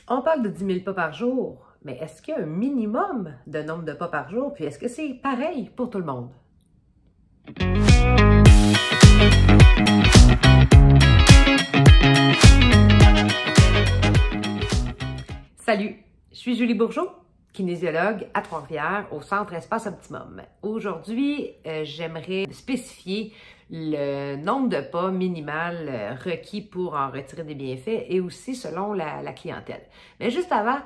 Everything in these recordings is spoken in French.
On parle de 10 000 pas par jour, mais est-ce qu'il y a un minimum de nombre de pas par jour? Puis est-ce que c'est pareil pour tout le monde? Salut, je suis Julie Bourgeault, kinésiologue à Trois-Rivières au Centre Espace Optimum. Aujourd'hui, j'aimerais spécifier le nombre de pas minimal requis pour en retirer des bienfaits et aussi selon la clientèle. Mais juste avant,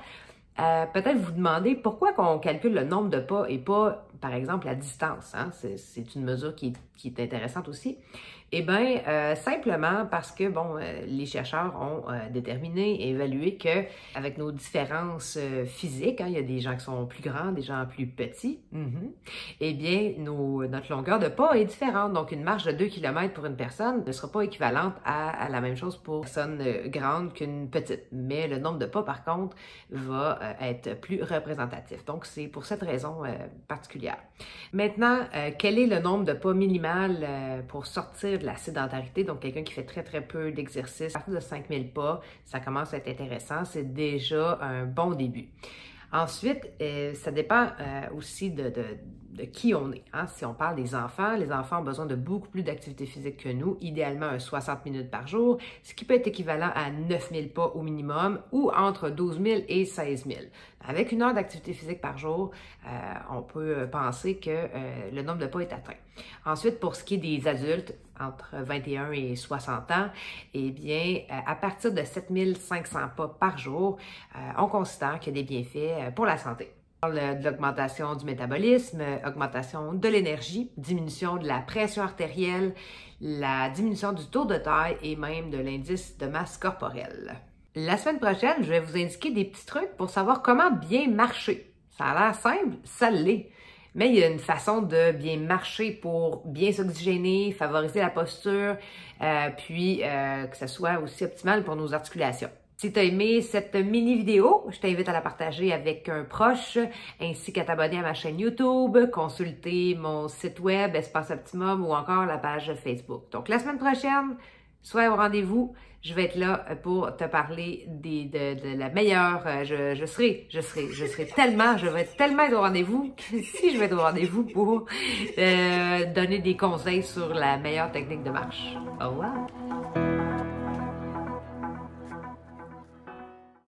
peut-être vous demander pourquoi qu'on calcule le nombre de pas et pas, par exemple, la distance. Hein? C'est une mesure qui est intéressante aussi. Eh bien, simplement parce que, les chercheurs ont déterminé et évalué que avec nos différences physiques, il y a des gens qui sont plus grands, des gens plus petits, eh bien, notre longueur de pas est différente. Donc, une marche de 2 km pour une personne ne sera pas équivalente à la même chose pour une personne grande qu'une petite. Mais le nombre de pas, par contre, va être plus représentatif. Donc, c'est pour cette raison particulière. Maintenant, quel est le nombre de pas minimal pour sortir de la sédentarité? Donc, quelqu'un qui fait très, très peu d'exercice. À partir de 5000 pas, ça commence à être intéressant. C'est déjà un bon début. Ensuite, ça dépend aussi de qui on est. Hein? Si on parle des enfants, les enfants ont besoin de beaucoup plus d'activité physique que nous, idéalement un 60 minutes par jour, ce qui peut être équivalent à 9000 pas au minimum ou entre 12 000 et 16 000. Avec une heure d'activité physique par jour, on peut penser que le nombre de pas est atteint. Ensuite, pour ce qui est des adultes, entre 21 et 60 ans, eh bien, à partir de 7500 pas par jour, on considère qu'il y a des bienfaits pour la santé. On parle de l'augmentation du métabolisme, augmentation de l'énergie, diminution de la pression artérielle, la diminution du taux de taille et même de l'indice de masse corporelle. La semaine prochaine, je vais vous indiquer des petits trucs pour savoir comment bien marcher. Ça a l'air simple, ça l'est. Mais il y a une façon de bien marcher pour bien s'oxygéner, favoriser la posture, puis que ce soit aussi optimal pour nos articulations. Si tu as aimé cette mini vidéo, je t'invite à la partager avec un proche, ainsi qu'à t'abonner à ma chaîne YouTube, consulter mon site web Espace Optimum ou encore la page Facebook. Donc la semaine prochaine, sois au rendez-vous. Je vais être là pour te parler de la meilleure. Je vais tellement être au rendez-vous que si je vais être au rendez-vous pour donner des conseils sur la meilleure technique de marche. Au revoir!